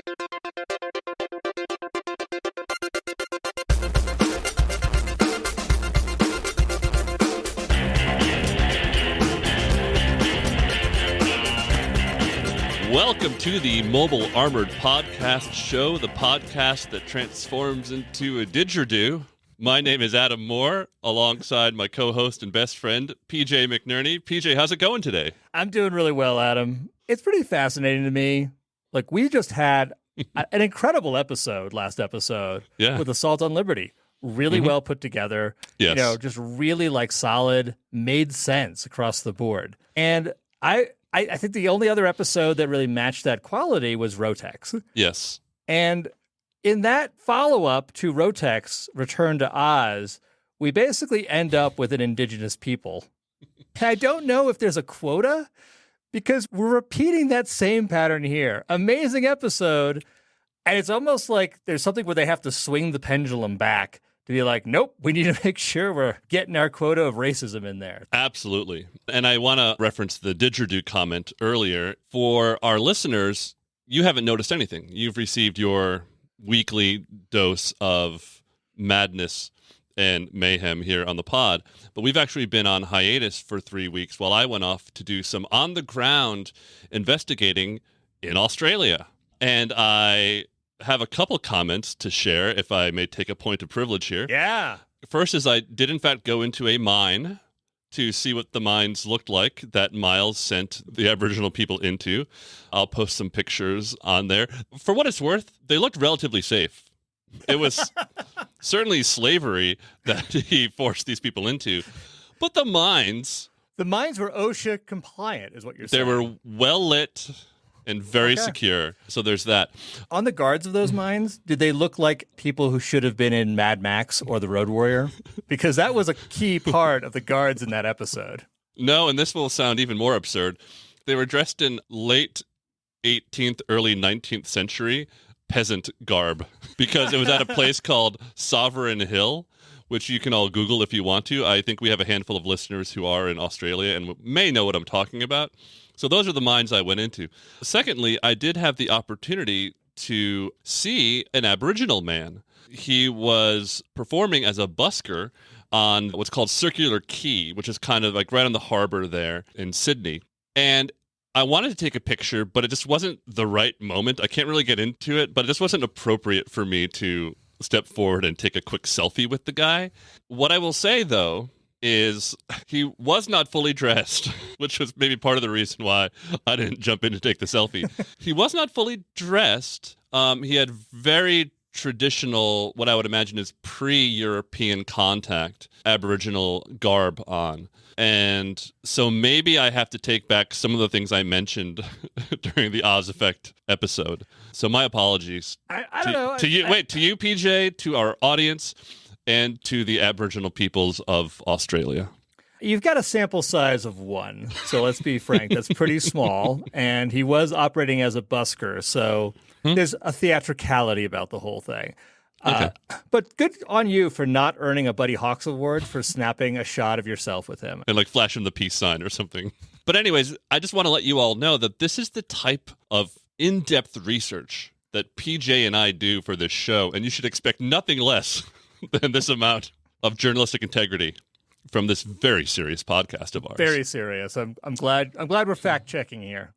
Welcome to the Mobile Armored Podcast Show, the podcast that transforms into a didgeridoo. My name is Adam Moore, alongside my co-host and best friend, PJ McNerney. PJ, how's it going today? I'm doing really well, Adam. It's pretty fascinating to me. Like, we just had an incredible episode last episode with Assault on Liberty. Really well put together. Yes. You know, just really like solid, made sense across the board. And I think the only other episode that really matched that quality was Rotex. Yes. And in that follow-up to Rotex, Return to Oz, we basically end up with an indigenous people. And I don't know if there's a quota, because we're repeating that same pattern here. Amazing episode, and it's almost like there's something where they have to swing the pendulum back to be like, nope, we need to make sure we're getting our quota of racism in there. Absolutely. And I want to reference the didgeridoo comment earlier. For our listeners, you haven't noticed anything. You've received your weekly dose of madness and mayhem here on the pod. But we've actually been on hiatus for 3 weeks while I went off to do some on-the-ground investigating in Australia. And I have a couple comments to share, if I may take a point of privilege here. Yeah. First is I did, in fact, go into a mine to see what the mines looked like that Miles sent the Aboriginal people into. I'll post some pictures on there. For what it's worth, they looked relatively safe. It was certainly slavery that he forced these people into. But the mines... The mines were OSHA compliant, is what you're saying. They were well lit and very secure. So there's that. On the guards of those mines, did they look like people who should have been in Mad Max or The Road Warrior? Because that was a key part of the guards in that episode. No, and this will sound even more absurd. They were dressed in late 18th, early 19th century peasant garb, because it was at a place called Sovereign Hill, which you can all Google if you want to. I think we have a handful of listeners who are in Australia and may know what I'm talking about. So those are the mines I went into. Secondly, I did have the opportunity to see an Aboriginal man. He was performing as a busker on what's called Circular Quay, which is kind of like right on the harbor there in Sydney. And I wanted to take a picture, but it just wasn't the right moment. I can't really get into it, but it just wasn't appropriate for me to step forward and take a quick selfie with the guy. What I will say, though, is he was not fully dressed, which was maybe part of the reason why I didn't jump in to take the selfie. He was not fully dressed. He had very traditional, what I would imagine is pre-European contact Aboriginal garb on. And so maybe I have to take back some of the things I mentioned during the Oz Effect episode. So my apologies. I don't know. To you, PJ, to our audience, and to the Aboriginal peoples of Australia. You've got a sample size of one, so let's be frank. That's pretty small, and he was operating as a busker, so there's a theatricality about the whole thing. Okay. But good on you for not earning a Buddy Hawks Award for snapping a shot of yourself with him. And like flashing the peace sign or something. But anyways, I just want to let you all know that this is the type of in-depth research that PJ and I do for this show, and you should expect nothing less than this amount of journalistic integrity from this very serious podcast of ours. Very serious. I'm glad we're fact checking here.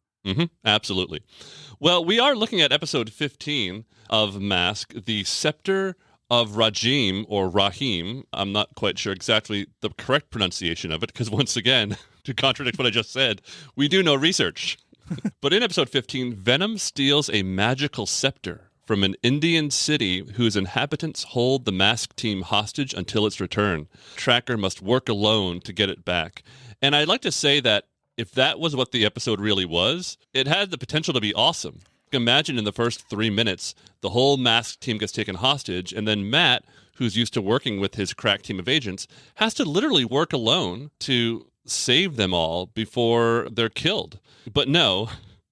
Absolutely. Well, we are looking at episode 15 of Mask, the Scepter of Rajim, or Rahim. I'm not quite sure exactly the correct pronunciation of it, because once again, to contradict what I just said, we do no research. But in episode 15, Venom steals a magical scepter from an Indian city whose inhabitants hold the Mask team hostage until its return. Tracker must work alone to get it back. And I'd like to say that if that was what the episode really was, it had the potential to be awesome. Imagine in the first 3 minutes, the whole Mask team gets taken hostage, and then Matt, who's used to working with his crack team of agents, has to literally work alone to save them all before they're killed. But no,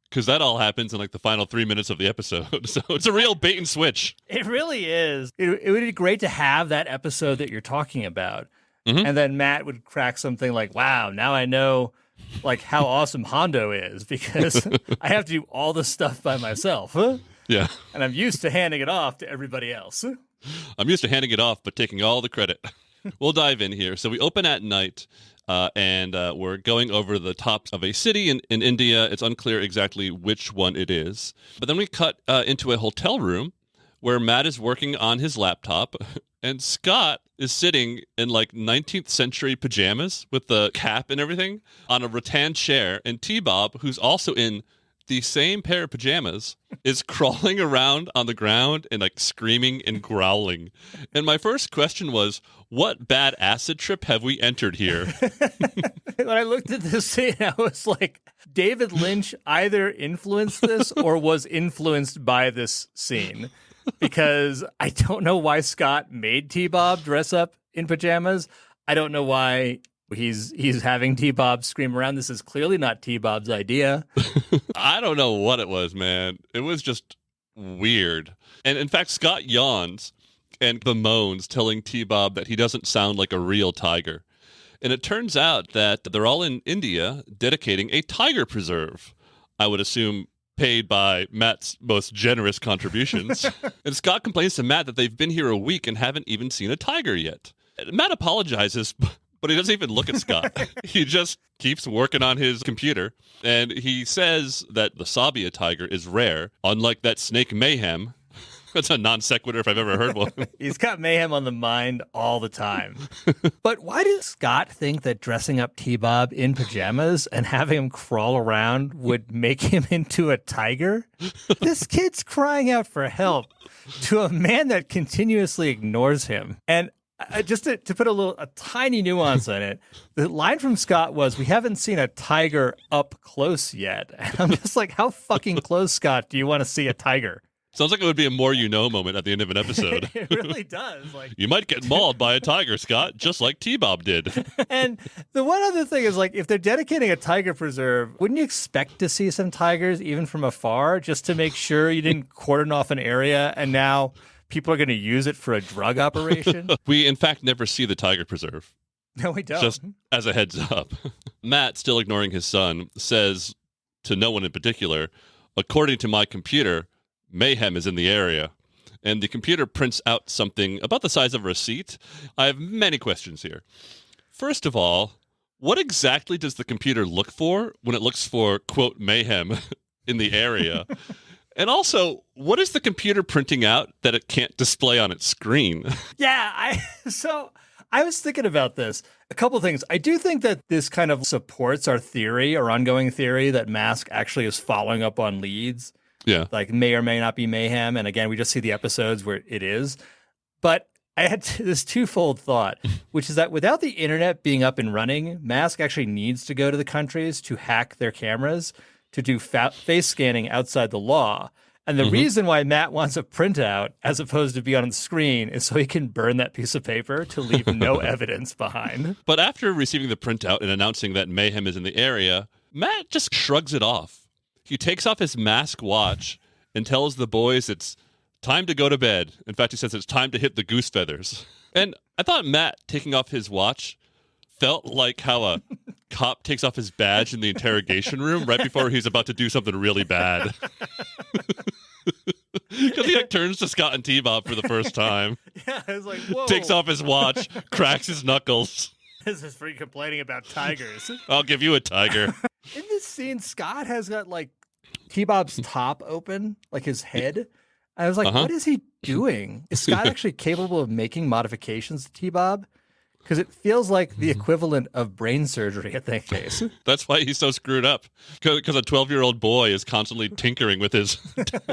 because that all happens in like the final 3 minutes of the episode. So it's a real bait and switch. It really is. It would be great to have that episode that you're talking about. And then Matt would crack something like, wow, now I know like how awesome Hondo is because I have to do all this stuff by myself. Huh? Yeah. And I'm used to handing it off to everybody else. I'm used to handing it off, but taking all the credit. We'll dive in here. So we open at night, and we're going over the top of a city in India. It's unclear exactly which one it is. But then we cut into a hotel room where Matt is working on his laptop, and Scott is sitting in like 19th century pajamas with the cap and everything on a rattan chair. And T-Bob, who's also in the same pair of pajamas, is crawling around on the ground and like screaming and growling. And my first question was, what bad acid trip have we entered here? When I looked at this scene, I was like, David Lynch either influenced this or was influenced by this scene. Because I don't know why Scott made T-Bob dress up in pajamas. I don't know why he's having T-Bob scream around. This is clearly not T-Bob's idea. I don't know what it was, man. It was just weird. And in fact, Scott yawns and bemoans, telling T-Bob that he doesn't sound like a real tiger. And it turns out that they're all in India dedicating a tiger preserve. I would assume paid by Matt's most generous contributions. And Scott complains to Matt that they've been here a week and haven't even seen a tiger yet. Matt apologizes, but he doesn't even look at Scott. He just keeps working on his computer. And he says that the Sabia tiger is rare, unlike that snake Mayhem. That's a non sequitur if I've ever heard one. He's got Mayhem on the mind all the time. But why does Scott think that dressing up T-Bob in pajamas and having him crawl around would make him into a tiger? This kid's crying out for help to a man that continuously ignores him. And just to put a tiny nuance on it, the line from Scott was, "We haven't seen a tiger up close yet." And I'm just like, how fucking close, Scott, do you want to see a tiger? Sounds like it would be a more you know moment at the end of an episode. It really does. Like, you might get mauled by a tiger, Scott, just like T-Bob did. And the one other thing is, like, if they're dedicating a tiger preserve, wouldn't you expect to see some tigers even from afar, just to make sure you didn't cordon off an area and now people are going to use it for a drug operation? We, in fact, never see the tiger preserve. No, we don't. Just as a heads up. Matt, still ignoring his son, says to no one in particular, "According to my computer, Mayhem is in the area." And the computer prints out something about the size of a receipt. I have many questions here. First of all, what exactly does the computer look for when it looks for, quote, mayhem in the area? And also, what is the computer printing out that it can't display on its screen? Yeah, I was thinking about this. A couple things. I do think that this kind of supports our theory, our ongoing theory, that Mask actually is following up on leads. Yeah. Like, may or may not be mayhem. And again, we just see the episodes where it is. But I had this twofold thought, which is that without the internet being up and running, Mask actually needs to go to the countries to hack their cameras to do face scanning outside the law. And the reason why Matt wants a printout as opposed to be on the screen is so he can burn that piece of paper to leave no evidence behind. But after receiving the printout and announcing that mayhem is in the area, Matt just shrugs it off. He takes off his mask watch and tells the boys it's time to go to bed. In fact, he says it's time to hit the goose feathers. And I thought Matt taking off his watch felt like how a cop takes off his badge in the interrogation room right before he's about to do something really bad. Because he like turns to Scott and T-Bob for the first time. Yeah, I was like, whoa. Takes off his watch, cracks his knuckles. This is for complaining about tigers. I'll give you a tiger. In this scene, Scott has got like T-Bob's top open, like his head. I was like, what is he doing? Is Scott actually capable of making modifications to T-Bob? Because it feels like the equivalent of brain surgery at that case. That's why he's so screwed up. Because a 12-year-old boy is constantly tinkering with his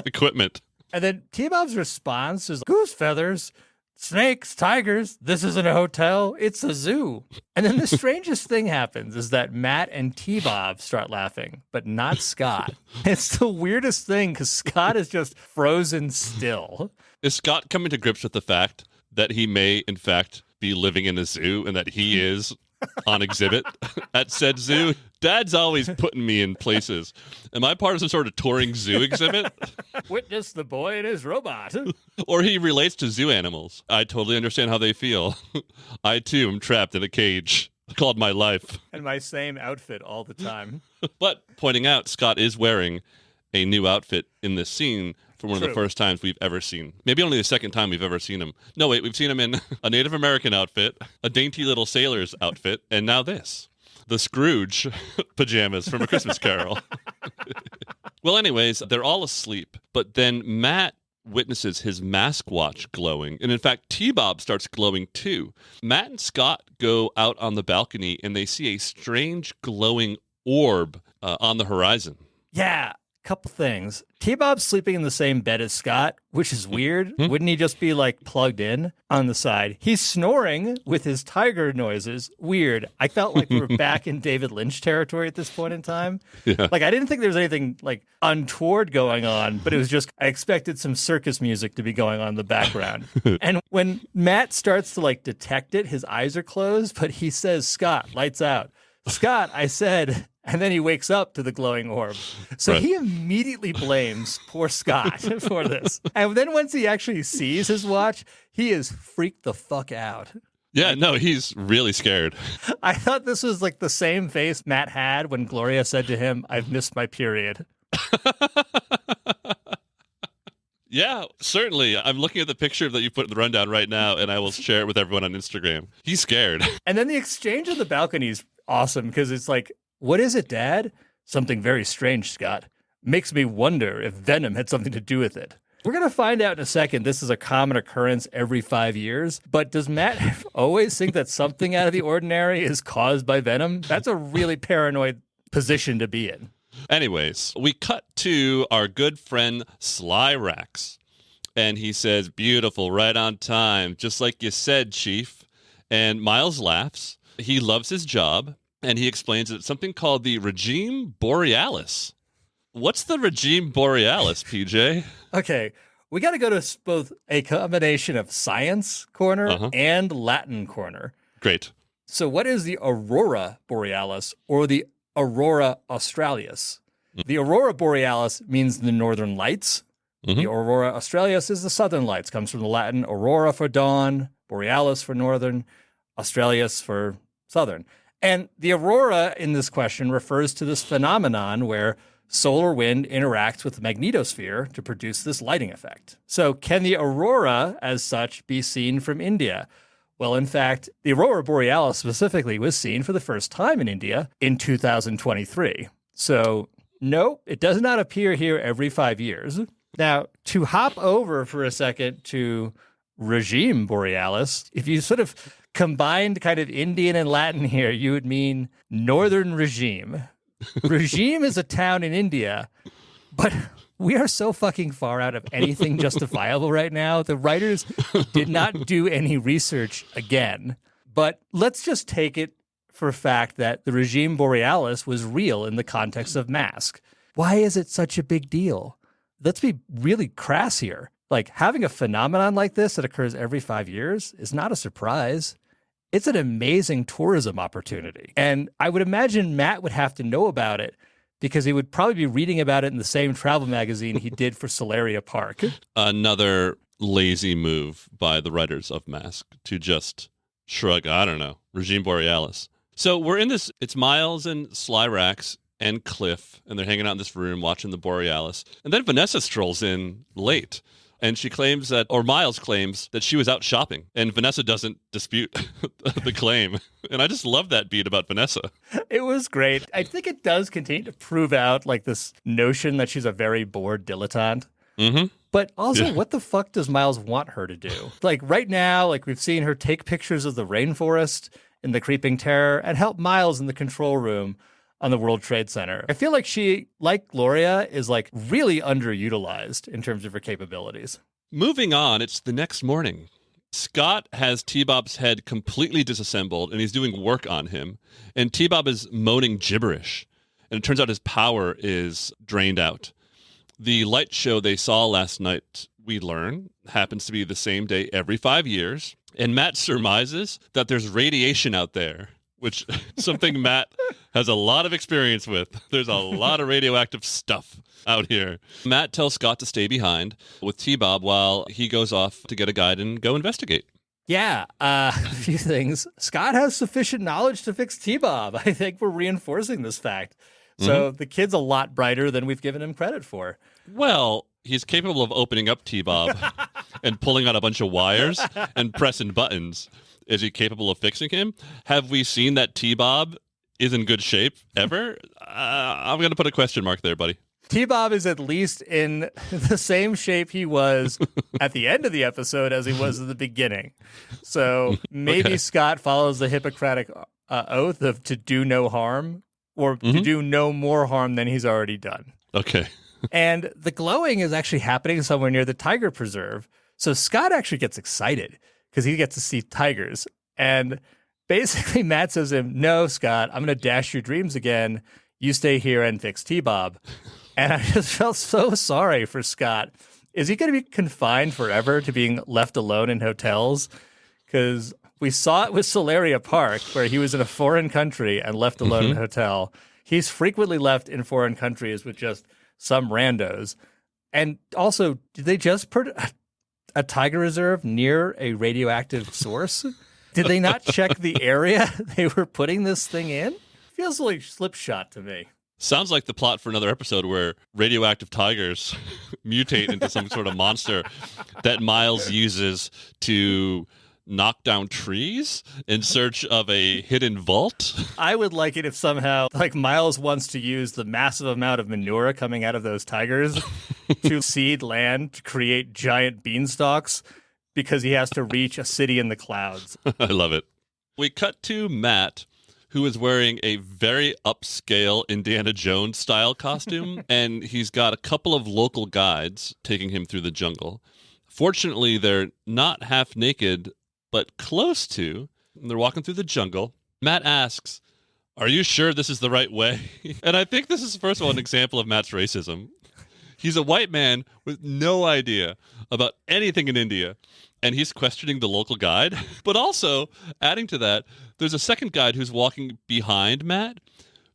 equipment. And then T-Bob's response is, goose feathers, snakes, tigers, this isn't a hotel, it's a zoo. And then the strangest thing happens is that Matt and T-Bob start laughing, but not Scott. It's the weirdest thing because Scott is just frozen still. Is Scott coming to grips with the fact that he may, in fact, be living in a zoo and that he is on exhibit at said zoo? Dad's always putting me in places. Am I part of some sort of touring zoo exhibit? Witness the boy and his robot. Or he relates to zoo animals. I totally understand how they feel. I, too, am trapped in a cage called my life. And my same outfit all the time. But pointing out, Scott is wearing a new outfit in this scene for one of the True. first times we've ever seen. Maybe only the second time we've ever seen him. No, wait, we've seen him in a Native American outfit, a dainty little sailor's outfit, and now this. The Scrooge pajamas from A Christmas Carol. Well, anyways, they're all asleep, but then Matt witnesses his mask watch glowing. And in fact, T-Bob starts glowing too. Matt and Scott go out on the balcony and they see a strange glowing orb on the horizon. Yeah, couple things. T-Bob's sleeping in the same bed as Scott, which is weird. Wouldn't he just be like plugged in on the side? He's snoring with his tiger noises. Weird. I felt like we were back in David Lynch territory at this point in time. Yeah. Like, I didn't think there was anything like untoward going on, but it was just, I expected some circus music to be going on in the background. And when Matt starts to like detect it, his eyes are closed, but he says, Scott, lights out. Scott, I said, and then he wakes up to the glowing orb. So Right. he immediately blames poor Scott for this. And then once he actually sees his watch, he is freaked the fuck out. Yeah, no, he's really scared. I thought this was like the same face Matt had when Gloria said to him, I've missed my period. Yeah, certainly. I'm looking at the picture that you put in the rundown right now, and I will share it with everyone on Instagram. He's scared. And then the exchange on the balcony is awesome because it's like, what is it, Dad? Something very strange, Scott. Makes me wonder if Venom had something to do with it. We're going to find out in a second this is a common occurrence every 5 years. But does Matt always think that something out of the ordinary is caused by Venom? That's a really paranoid position to be in. Anyways, we cut to our good friend Sly Rax. And he says, beautiful, right on time, just like you said, Chief. And Miles laughs. He loves his job. And he explains that it's something called the Regime Borealis. What's the Regime Borealis, PJ? Okay, we got to go to both a combination of science corner and Latin corner. Great. So what is the Aurora Borealis or the Aurora Australis? The Aurora Borealis means the northern lights. The Aurora Australis is the southern lights. Comes from the Latin aurora for dawn, borealis for northern, australis for southern. And the aurora in this question refers to this phenomenon where solar wind interacts with the magnetosphere to produce this lighting effect. So can the aurora as such be seen from India? Well, in fact, the Aurora Borealis specifically was seen for the first time in India in 2023. So no, it does not appear here every 5 years. Now, to hop over for a second to Regime Borealis, if you sort of combined kind of Indian and Latin here, you would mean Northern Regime. Regime is a town in India, but we are so fucking far out of anything justifiable right now. The writers did not do any research again, but let's just take it for fact that the Regime Borealis was real in the context of Mask. Why is it such a big deal? Let's be really crass here. Like, having a phenomenon like this that occurs every 5 years is not a surprise. It's an amazing tourism opportunity. And I would imagine Matt would have to know about it because he would probably be reading about it in the same travel magazine he did for Solaria Park. Another lazy move by the writers of Mask to just shrug, I don't know, Regime Borealis. So we're in this, it's Miles and Sly Rax and Cliff, and they're hanging out in this room watching the Borealis. And then Vanessa strolls in late. And she claims that, or Miles claims that she was out shopping. And Vanessa doesn't dispute the claim. And I just love that beat about Vanessa. It was great. I think it does continue to prove out like this notion that she's a very bored dilettante. But also, what the fuck does Miles want her to do? Like right now, like we've seen her take pictures of the rainforest and the creeping terror and help Miles in the control room on the World Trade Center. I feel like she, like Gloria, is like really underutilized in terms of her capabilities. Moving on, it's the next morning. Scott has T-Bob's head completely disassembled and he's doing work on him. And T-Bob is moaning gibberish. And it turns out his power is drained out. The light show they saw last night, we learn, happens to be the same day every 5 years. And Matt surmises that there's radiation out there, which something Matt has a lot of experience with. There's a lot of radioactive stuff out here. Matt tells Scott to stay behind with T-Bob while he goes off to get a guide and go investigate. Yeah, a few things. Scott has sufficient knowledge to fix T-Bob. I think we're reinforcing this fact. So the kid's a lot brighter than we've given him credit for. Well, He's capable of opening up T-Bob and pulling out a bunch of wires and pressing buttons. Is he capable of fixing him? Have we seen that T-Bob is in good shape ever? I'm going to put a question mark there, buddy. T-Bob is at least in the same shape he was at the end of the episode as he was at the beginning. So maybe Scott follows the Hippocratic oath of to do no harm or to do no more harm than he's already done. Okay. And the glowing is actually happening somewhere near the tiger preserve. So Scott actually gets excited because he gets to see tigers. And basically Matt says to him, no, Scott, I'm going to dash your dreams again. You stay here and fix T-Bob. And I just felt so sorry for Scott. Is he going to be confined forever to being left alone in hotels? Because we saw it with Solaria Park, where he was in a foreign country and left alone in a hotel. He's frequently left in foreign countries with just some randos. And also, did they just put a tiger reserve near a radioactive source? Did they not check the area they were putting this thing in? Feels like slipshot to me. Sounds like the plot for another episode where radioactive tigers mutate into some sort of monster that Miles uses to knock down trees in search of a hidden vault. I would like it if somehow, like, Miles wants to use the massive amount of manure coming out of those tigers to seed land to create giant beanstalks because he has to reach a city in the clouds. I love it. We cut to Matt, who is wearing a very upscale Indiana Jones style costume, and he's got a couple of local guides taking him through the jungle. Fortunately, they're not half naked, but close to. They're walking through the jungle. Matt asks, are you sure this is the right way? And I think this is, first of all, an example of Matt's racism. He's a white man with no idea about anything in India, and he's questioning the local guide. But also, adding to that, there's a second guide who's walking behind Matt,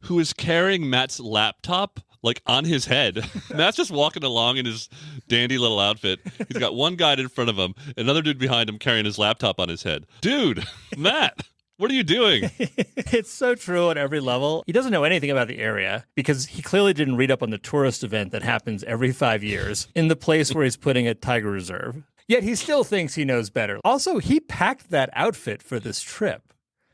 who is carrying Matt's laptop, like, on his head. Matt's just walking along in his dandy little outfit. He's got one guide in front of him, another dude behind him carrying his laptop on his head. Dude, Matt, what are you doing? It's so true on every level. He doesn't know anything about the area because he clearly didn't read up on the tourist event that happens every 5 years in the place where he's putting a tiger reserve. Yet he still thinks he knows better. Also, he packed that outfit for this trip.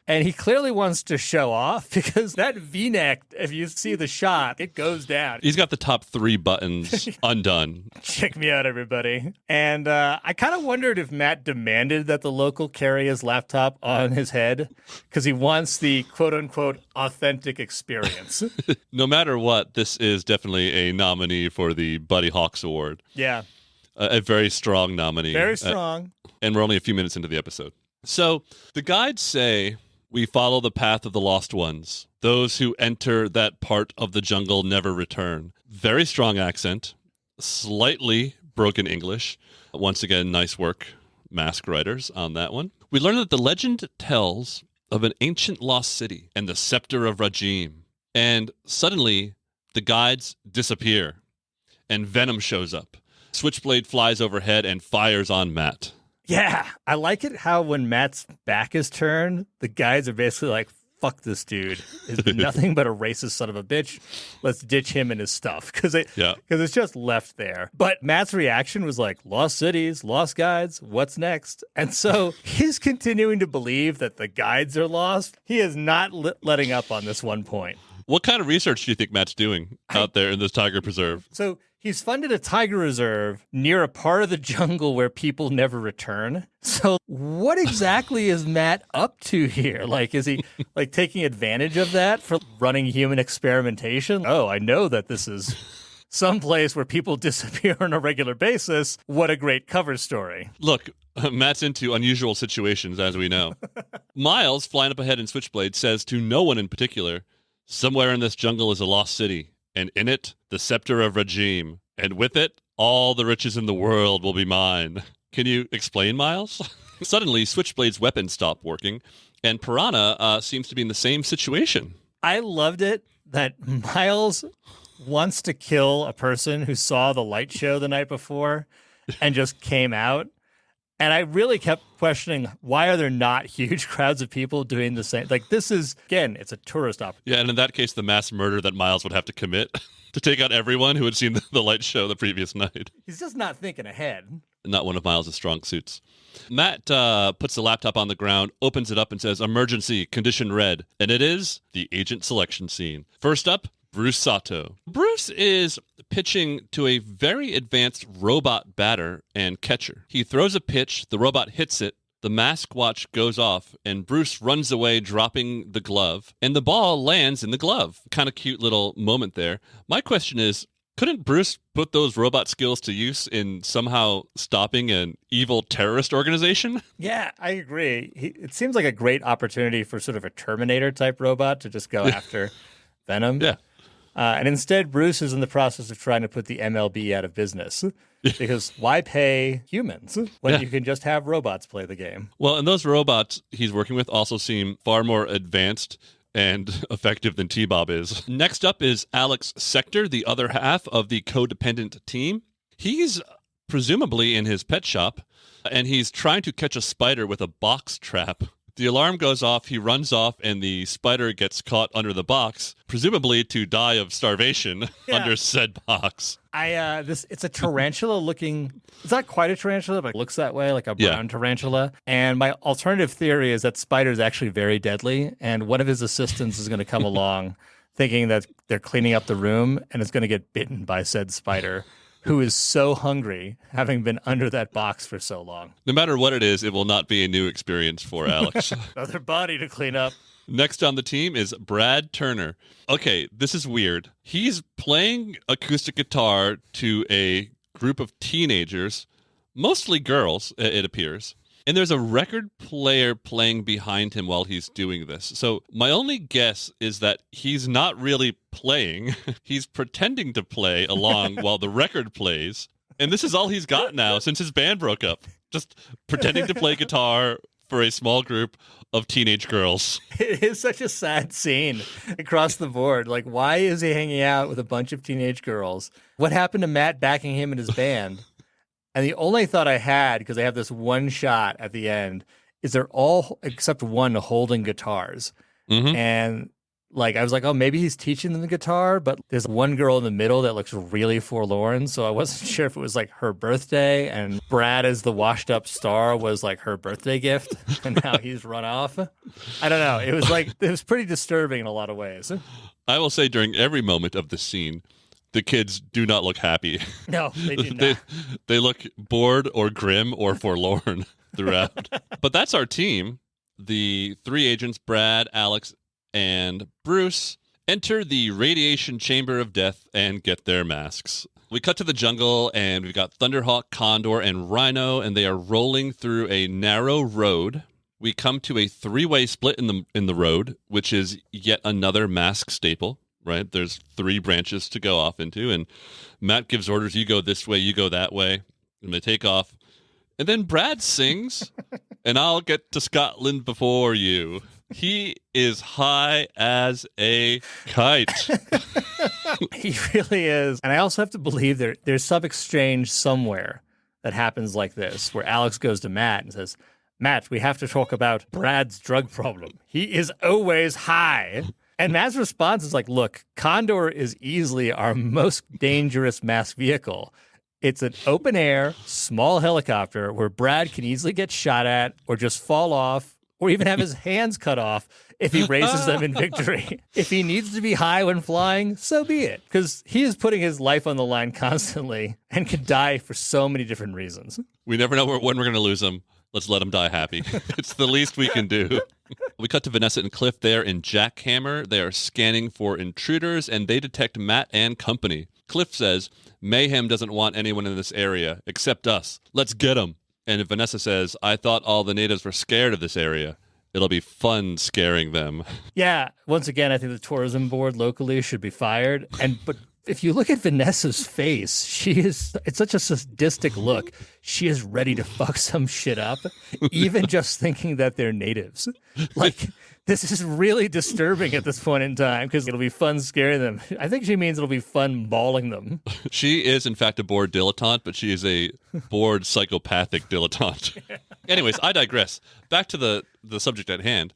And he clearly wants to show off because that V-neck, if you see the shot, it goes down. He's got the top 3 buttons undone. Check me out, everybody. And I kind of wondered if Matt demanded that the local carry his laptop on his head because he wants the quote-unquote authentic experience. No matter what, this is definitely a nominee for the Buddy Hawks Award. Yeah. A very strong nominee. Very strong. And we're only a few minutes into the episode. So the guides say, we follow the path of the lost ones. Those who enter that part of the jungle never return. Very strong accent, slightly broken English. Once again, nice work, mask writers, on that one. We learn that the legend tells of an ancient lost city and the scepter of Rajim. And suddenly, the guides disappear, and Venom shows up. Switchblade flies overhead and fires on Matt. Yeah, I like it how when Matt's back is turned, the guys are basically like, fuck this dude. He's nothing but a racist son of a bitch. Let's ditch him and his stuff because it's just left there. But Matt's reaction was like, lost cities, lost guides, what's next? And so he's continuing to believe that the guides are lost. He is not letting up on this one point. What kind of research do you think Matt's doing out there in this tiger preserve? So he's funded a tiger reserve near a part of the jungle where people never return. So what exactly is Matt up to here? Like, is he like taking advantage of that for running human experimentation? Oh, I know that this is someplace where people disappear on a regular basis. What a great cover story. Look, Matt's into unusual situations, as we know. Miles, flying up ahead in Switchblade, says to no one in particular, somewhere in this jungle is a lost city, and in it, the scepter of Rajim, and with it, all the riches in the world will be mine. Can you explain, Miles? Suddenly, Switchblade's weapons stop working, and Piranha seems to be in the same situation. I loved it that Miles wants to kill a person who saw the light show the night before and just came out. And I really kept questioning, why are there not huge crowds of people doing the same? Like, this is, again, it's a tourist opportunity. Yeah, and in that case, the mass murder that Miles would have to commit to take out everyone who had seen the light show the previous night. He's just not thinking ahead. Not one of Miles' strong suits. Matt puts the laptop on the ground, opens it up, and says, "Emergency, condition red." And it is the agent selection scene. First up, Bruce Sato. Bruce is pitching to a very advanced robot batter and catcher. He throws a pitch, the robot hits it, the mask watch goes off, and Bruce runs away, dropping the glove, and the ball lands in the glove. Kind of cute little moment there. My question is, couldn't Bruce put those robot skills to use in somehow stopping an evil terrorist organization? Yeah, I agree. It seems like a great opportunity for sort of a Terminator-type robot to just go after Venom. Yeah. And instead, Bruce is in the process of trying to put the MLB out of business. Because why pay humans when you can just have robots play the game? Well, and those robots he's working with also seem far more advanced and effective than T-Bob is. Next up is Alex Sector, the other half of the codependent team. He's presumably in his pet shop, and he's trying to catch a spider with a box trap. The alarm goes off, he runs off, and the spider gets caught under the box, presumably to die of starvation under said box. It's a tarantula looking, it's not quite a tarantula, but it looks that way, like a brown tarantula. And my alternative theory is that spider is actually very deadly, and one of his assistants is going to come along thinking that they're cleaning up the room and is going to get bitten by said spider, who is so hungry, having been under that box for so long. No matter what it is, it will not be a new experience for Alex. Another body to clean up. Next on the team is Brad Turner. Okay, this is weird. He's playing acoustic guitar to a group of teenagers, mostly girls, it appears. And there's a record player playing behind him while he's doing this. So my only guess is that he's not really playing. He's pretending to play along while the record plays. And this is all he's got now since his band broke up. Just pretending to play guitar for a small group of teenage girls. It is such a sad scene across the board. Like, why is he hanging out with a bunch of teenage girls? What happened to Matt backing him and his band? And the only thought I had, because I have this one shot at the end, is they're all, except one, holding guitars. Mm-hmm. And like, I was like, oh, maybe he's teaching them the guitar, but there's one girl in the middle that looks really forlorn. So I wasn't sure if it was like her birthday, and Brad as the washed up star was like her birthday gift, and now he's run off. I don't know. It was pretty disturbing in a lot of ways. I will say during every moment of the scene, the kids do not look happy. No, they do not. They look bored or grim or forlorn throughout. But that's our team. The three agents, Brad, Alex, and Bruce, enter the radiation chamber of death and get their masks. We cut to the jungle, and we've got Thunderhawk, Condor, and Rhino, and they are rolling through a narrow road. We come to a three-way split in the road, which is yet another mask staple. Right? There's three branches to go off into, and Matt gives orders, you go this way, you go that way, and they take off. And then Brad sings, and I'll get to Scotland before you. He is high as a kite. He really is. And I also have to believe there's some exchange somewhere that happens like this, where Alex goes to Matt and says, Matt, we have to talk about Brad's drug problem. He is always high. And Matt's response is like, look, Condor is easily our most dangerous mass vehicle. It's an open air, small helicopter where Brad can easily get shot at or just fall off or even have his hands cut off if he raises them in victory. If he needs to be high when flying, so be it. Because he is putting his life on the line constantly and could die for so many different reasons. We never know when we're going to lose him. Let's let him die happy. It's the least we can do. We cut to Vanessa and Cliff there in Jackhammer. They are scanning for intruders, and they detect Matt and company. Cliff says, Mayhem doesn't want anyone in this area except us. Let's get them. And Vanessa says, I thought all the natives were scared of this area. It'll be fun scaring them. Yeah. Once again, I think the tourism board locally should be fired. But If you look at Vanessa's face, it's such a sadistic look. She is ready to fuck some shit up, even just thinking that they're natives. Like, this is really disturbing at this point in time because it'll be fun scaring them. I think she means it'll be fun mauling them. She is, in fact, a bored dilettante, but she is a bored psychopathic dilettante. Anyways, I digress. Back to the subject at hand.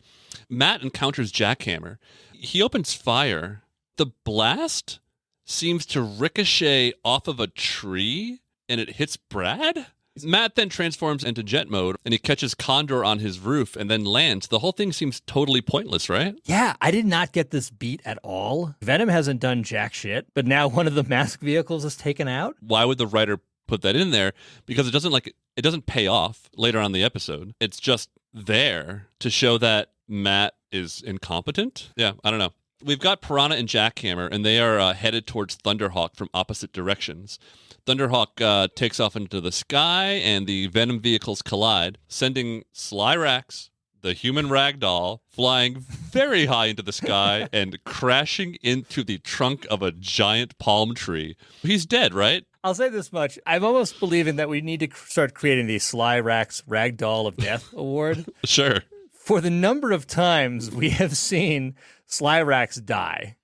Matt encounters Jackhammer. He opens fire. The blast seems to ricochet off of a tree, and it hits Brad? Matt then transforms into jet mode, and he catches Condor on his roof and then lands. The whole thing seems totally pointless, right? Yeah, I did not get this beat at all. Venom hasn't done jack shit, but now one of the mask vehicles is taken out. Why would the writer put that in there? Because it doesn't pay off later on in the episode. It's just there to show that Matt is incompetent. Yeah, I don't know. We've got Piranha and Jackhammer, and they are headed towards Thunderhawk from opposite directions. Thunderhawk takes off into the sky, and the Venom vehicles collide, sending Slyrax, the human ragdoll, flying very high into the sky and crashing into the trunk of a giant palm tree. He's dead, right? I'll say this much. I'm almost believing that we need to start creating the Slyrax Ragdoll of Death award. Sure. For the number of times we have seen Slyrax die.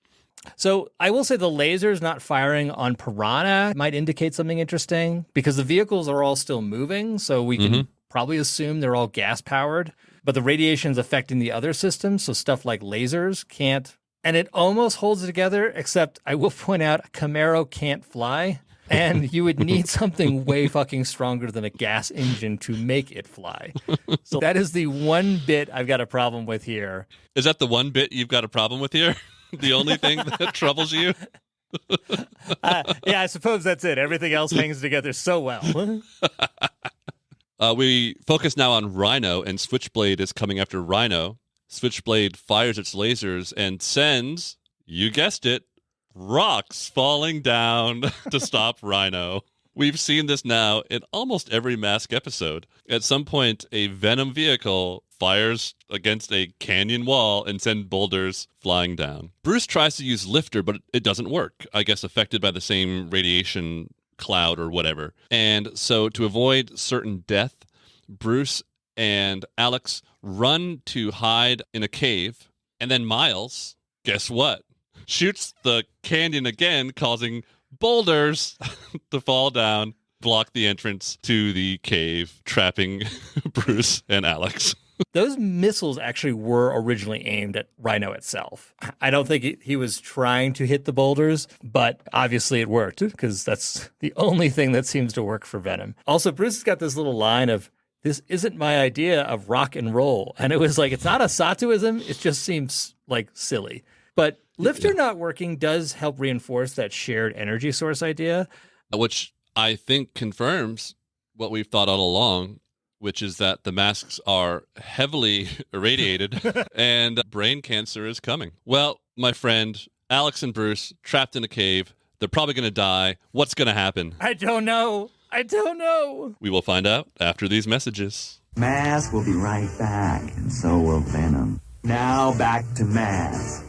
So I will say the lasers not firing on Piranha might indicate something interesting because the vehicles are all still moving, so we can probably assume they're all gas-powered. But the radiation's affecting the other systems, so stuff like lasers can't. And it almost holds it together, except I will point out a Camaro can't fly. And you would need something way fucking stronger than a gas engine to make it fly. So that is the one bit I've got a problem with here. Is that the one bit you've got a problem with here? The only thing that troubles you? Yeah, I suppose that's it. Everything else hangs together so well. We focus now on Rhino, and Switchblade is coming after Rhino. Switchblade fires its lasers and sends, you guessed it, rocks falling down to stop Rhino. We've seen this now in almost every Mask episode. At some point, a Venom vehicle fires against a canyon wall and sends boulders flying down. Bruce tries to use Lifter, but it doesn't work. I guess affected by the same radiation cloud or whatever. And so to avoid certain death, Bruce and Alex run to hide in a cave. And then Miles, guess what? Shoots the canyon again, causing boulders to fall down, block the entrance to the cave, trapping Bruce and Alex. Those missiles actually were originally aimed at Rhino itself. I don't think he was trying to hit the boulders, but obviously it worked because that's the only thing that seems to work for Venom. Also, Bruce has got this little line of, "This isn't my idea of rock and roll." And it was like, it's not a Satuism, it just seems like silly. But Lifter not working does help reinforce that shared energy source idea. Which I think confirms what we've thought all along, which is that the masks are heavily irradiated and brain cancer is coming. Well, my friend, Alex and Bruce, trapped in a cave. They're probably going to die. What's going to happen? I don't know. We will find out after these messages. Mask will be right back, and so will Venom. Now back to Mask.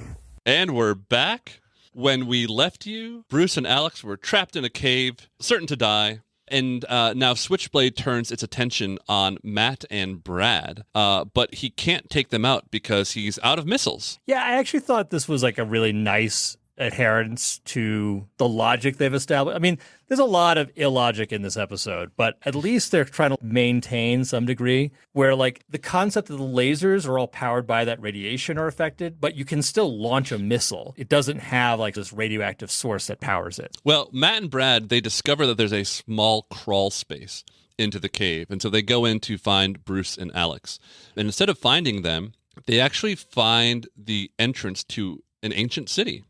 And we're back. When we left you, Bruce and Alex were trapped in a cave, certain to die. And now Switchblade turns its attention on Matt and Brad, but he can't take them out because he's out of missiles. Yeah, I actually thought this was like a really nice adherence to the logic they've established. I mean, there's a lot of illogic in this episode, but at least they're trying to maintain some degree where like the concept that the lasers are all powered by that radiation are affected, but you can still launch a missile. It doesn't have like this radioactive source that powers it. Well, Matt and Brad, they discover that there's a small crawl space into the cave. And so they go in to find Bruce and Alex. And instead of finding them, they actually find the entrance to an ancient city.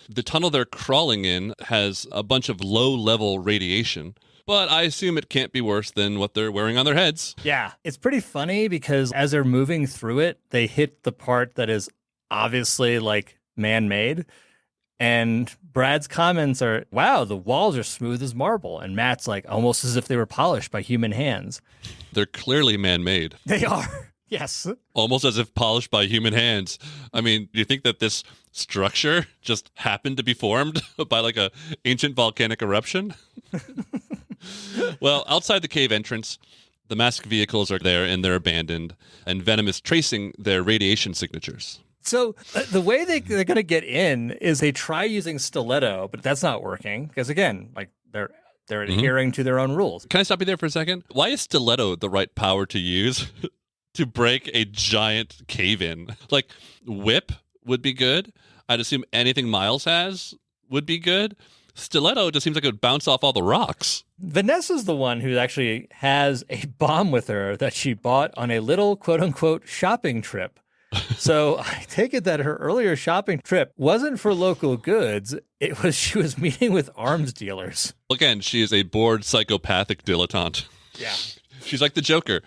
The tunnel they're crawling in has a bunch of low-level radiation, but I assume it can't be worse than what they're wearing on their heads. Yeah, it's pretty funny because as they're moving through it, they hit the part that is obviously like man-made. And Brad's comments are, wow, the walls are smooth as marble. And Matt's like, almost as if they were polished by human hands. They're clearly man-made. They are. Yes. almost as if polished by human hands. I mean, do you think that this structure just happened to be formed by like a ancient volcanic eruption? Well, outside the cave entrance, the masked vehicles are there and they're abandoned, and Venom is tracing their radiation signatures. So the way they're going to get in is they try using stiletto, but that's not working because, again, like they're adhering to their own rules. Can I stop you there for a second? Why is stiletto the right power to use to break a giant cave in? Like, whip would be good. I'd assume anything Miles has would be good. Stiletto just seems like it would bounce off all the rocks. Vanessa's the one who actually has a bomb with her that she bought on a little quote-unquote shopping trip. So I take it that her earlier shopping trip wasn't for local goods. It was she was meeting with arms dealers. Again, she is a bored psychopathic dilettante. Yeah. She's like the Joker.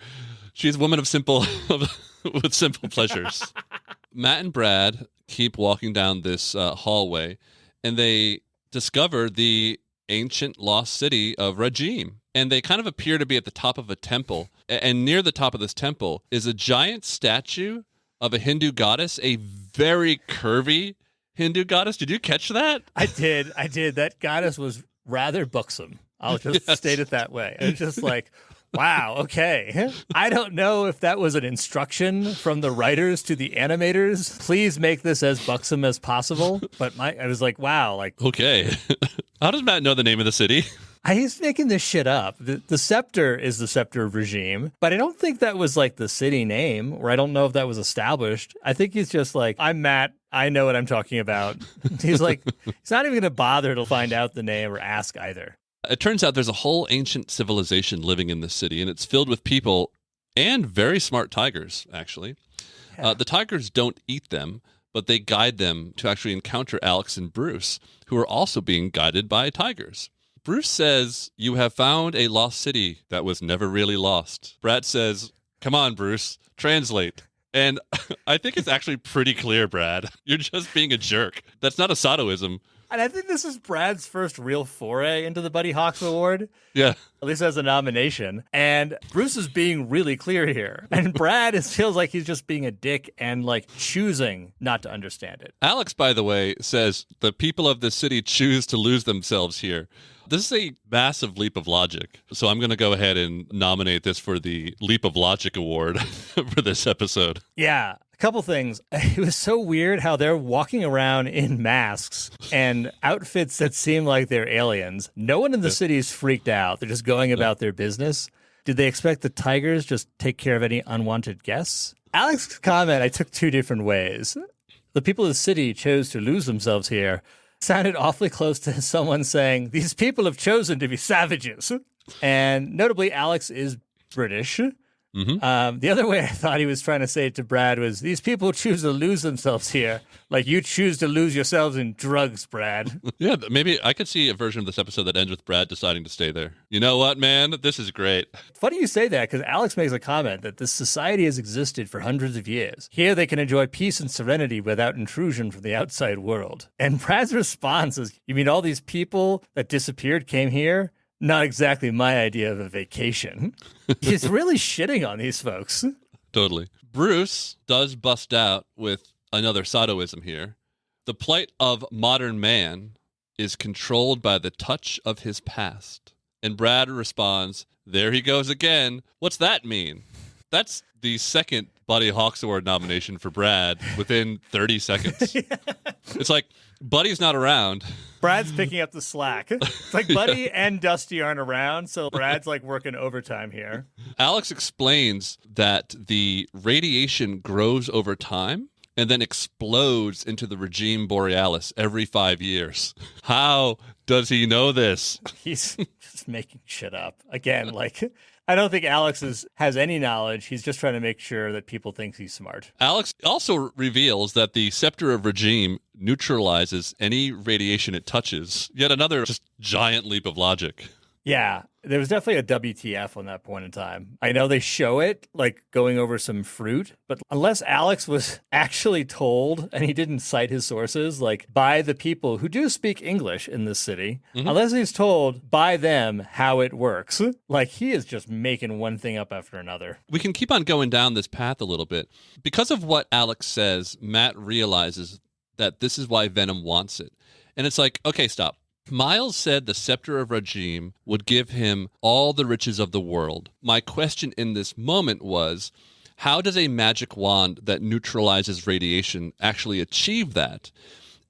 She's a woman of simple with simple pleasures. Matt and Brad keep walking down this hallway, and they discover the ancient lost city of Regime. And they kind of appear to be at the top of a temple. And near the top of this temple is a giant statue of a Hindu goddess, a very curvy Hindu goddess. Did you catch that? I did. That goddess was rather buxom. I'll just state it that way. It was just like, wow, okay. I don't know if that was an instruction from the writers to the animators. Please make this as buxom as possible. But I was like, wow, like, okay. How does Matt know the name of the city? He's making this shit up. The scepter is the scepter of Regime, but I don't think that was like the city name, or I don't know if that was established. I think he's just like, I'm Matt. I know what I'm talking about. He's like, he's not even going to bother to find out the name or ask either. It turns out there's a whole ancient civilization living in this city, and it's filled with people and very smart tigers, actually. Yeah. The tigers don't eat them, but they guide them to actually encounter Alex and Bruce, who are also being guided by tigers. Bruce says, you have found a lost city that was never really lost. Brad says, come on, Bruce, translate. And I think it's actually pretty clear, Brad. You're just being a jerk. That's not a Sadoism. And I think this is Brad's first real foray into the Buddy Hawks Award. Yeah. At least as a nomination. And Bruce is being really clear here. And Brad feels like he's just being a dick and like choosing not to understand it. Alex, by the way, says the people of this city choose to lose themselves here. This is a massive leap of logic. So I'm going to go ahead and nominate this for the Leap of Logic Award for this episode. Yeah. A couple things. It was so weird how they're walking around in masks and outfits that seem like they're aliens. No one in the city is freaked out. They're just going about their business. Did they expect the tigers just take care of any unwanted guests? Alex's comment I took two different ways. The people of the city chose to lose themselves here sounded awfully close to someone saying, these people have chosen to be savages. And notably, Alex is British. Mm-hmm. The other way I thought he was trying to say it to Brad was, these people choose to lose themselves here, like you choose to lose yourselves in drugs, Brad. Yeah, maybe I could see a version of this episode that ends with Brad deciding to stay there. You know what, man? This is great. Funny you say that, because Alex makes a comment that this society has existed for hundreds of years. Here they can enjoy peace and serenity without intrusion from the outside world. And Brad's response is, you mean all these people that disappeared came here? Not exactly my idea of a vacation. He's really shitting on these folks. Totally. Bruce does bust out with another Sadoism here. The plight of modern man is controlled by the touch of his past. And Brad responds, there he goes again. What's that mean? That's the second Buddy Hawks Award nomination for Brad within 30 seconds. Yeah. It's like, Buddy's not around. Brad's picking up the slack. It's like Buddy and Dusty aren't around, so Brad's like working overtime here. Alex explains that the radiation grows over time and then explodes into the Regime Borealis every 5 years. How does he know this? He's just making shit up. Again, like, I don't think Alex has any knowledge. He's just trying to make sure that people think he's smart. Alex also reveals that the scepter of Regime neutralizes any radiation it touches. Yet another just giant leap of logic. Yeah. There was definitely a WTF on that point in time. I know they show it like going over some fruit, but unless Alex was actually told, and he didn't cite his sources, like by the people who do speak English in this city, unless he's told by them how it works, like he is just making one thing up after another. We can keep on going down this path a little bit. Because of what Alex says, Matt realizes that this is why Venom wants it. And it's like, okay, stop. Miles said the Scepter of Regime would give him all the riches of the world. My question in this moment was, how does a magic wand that neutralizes radiation actually achieve that?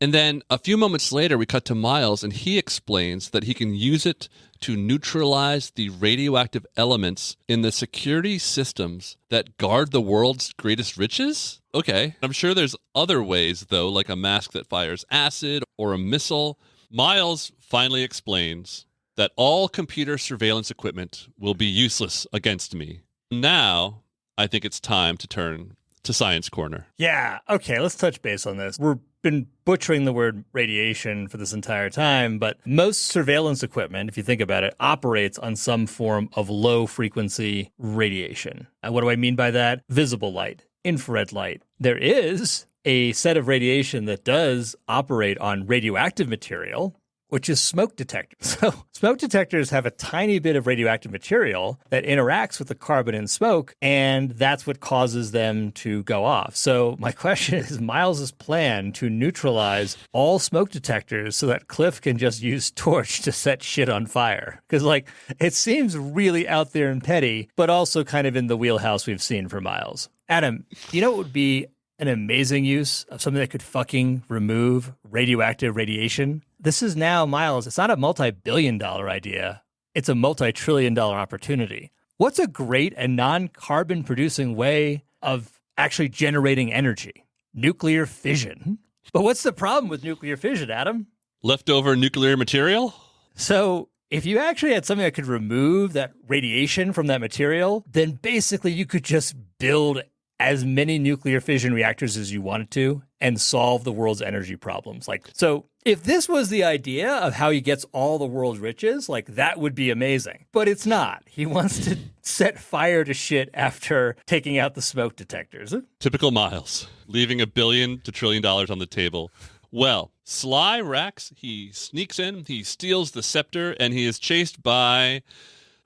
And then a few moments later, we cut to Miles, and he explains that he can use it to neutralize the radioactive elements in the security systems that guard the world's greatest riches? Okay. I'm sure there's other ways, though, like a mask that fires acid or a missile. Miles finally explains that all computer surveillance equipment will be useless against me. Now, I think it's time to turn to Science Corner. Yeah, okay, let's touch base on this. We've been butchering the word radiation for this entire time, but most surveillance equipment, if you think about it, operates on some form of low-frequency radiation. And what do I mean by that? Visible light, infrared light. There is a set of radiation that does operate on radioactive material, which is smoke detectors. So smoke detectors have a tiny bit of radioactive material that interacts with the carbon in smoke, and that's what causes them to go off. So my question is Miles's plan to neutralize all smoke detectors so that Cliff can just use torch to set shit on fire. Because, like, it seems really out there and petty, but also kind of in the wheelhouse we've seen for Miles. Adam, do you know what would be an amazing use of something that could fucking remove radioactive radiation? This is now, Miles, it's not a multi-billion-dollar idea. It's a multi-trillion-dollar opportunity. What's a great and non-carbon producing way of actually generating energy? Nuclear fission. But what's the problem with nuclear fission, Adam? Leftover nuclear material? So if you actually had something that could remove that radiation from that material, then basically you could just build as many nuclear fission reactors as you wanted to and solve the world's energy problems. Like, so if this was the idea of how he gets all the world's riches, like that would be amazing. But it's not. He wants to set fire to shit after taking out the smoke detectors. Typical Miles, leaving $1 billion to $1 trillion on the table. Well, Sly Rax, he sneaks in, he steals the scepter, and he is chased by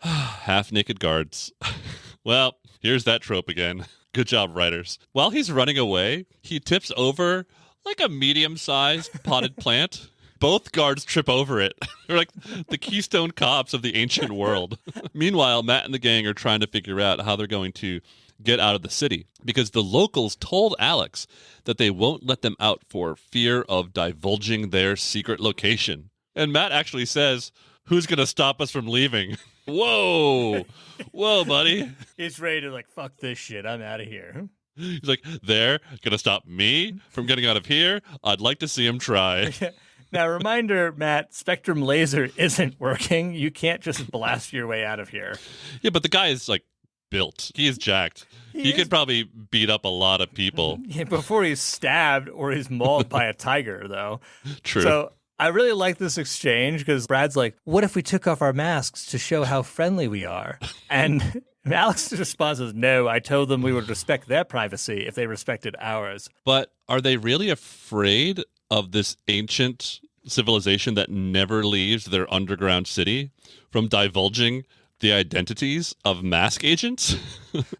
half-naked guards. Well, here's that trope again. Good job, writers. While he's running away, he tips over like a medium-sized potted plant. Both guards trip over it. They're like the Keystone Cops of the ancient world. Meanwhile, Matt and the gang are trying to figure out how they're going to get out of the city because the locals told Alex that they won't let them out for fear of divulging their secret location. And Matt actually says, "Who's going to stop us from leaving?" Whoa. Whoa, buddy. He's ready to like, fuck this shit. I'm out of here. He's like, they're going to stop me from getting out of here? I'd like to see him try. Now, reminder, Matt, Spectrum Laser isn't working. You can't just blast your way out of here. Yeah, but the guy is like built. He is jacked. He could probably beat up a lot of people. Yeah, before he's stabbed or he's mauled by a tiger, though. True. So I really like this exchange because Brad's like, what if we took off our masks to show how friendly we are? And Alex's response is, no, I told them we would respect their privacy if they respected ours. But are they really afraid of this ancient civilization that never leaves their underground city from divulging the identities of mask agents?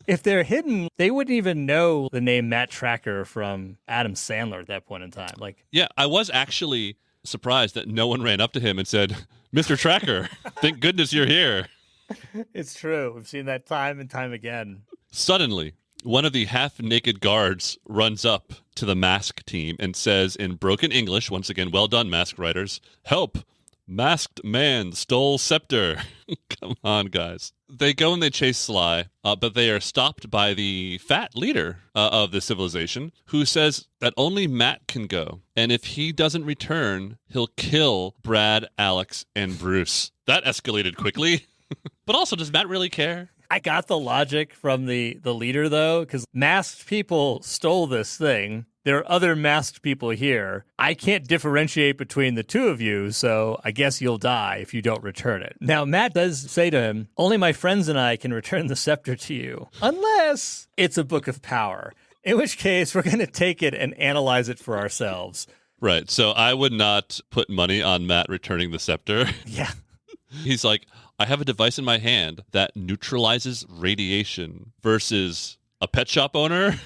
If they're hidden, they wouldn't even know the name Matt Tracker from Adam Sandler at that point in time. Like, yeah, I was actually surprised that no one ran up to him and said, "Mr. Tracker, thank goodness you're here." It's true. We've seen that time and time again. Suddenly, one of the half-naked guards runs up to the mask team and says in broken English, once again, well done, mask writers, "Help! Masked man stole scepter." Come on, guys. They go and they chase Sly, but they are stopped by the fat leader of the civilization, who says that only Matt can go. And if he doesn't return, he'll kill Brad, Alex, and Bruce. That escalated quickly. But also, does Matt really care? I got the logic from the leader, though, because masked people stole this thing. there are other masked people here. I can't differentiate between the two of you, so I guess you'll die if you don't return it. Now, Matt does say to him, only my friends and I can return the scepter to you, unless it's a book of power, in which case we're going to take it and analyze it for ourselves. Right. So I would not put money on Matt returning the scepter. Yeah. He's like, I have a device in my hand that neutralizes radiation versus a pet shop owner,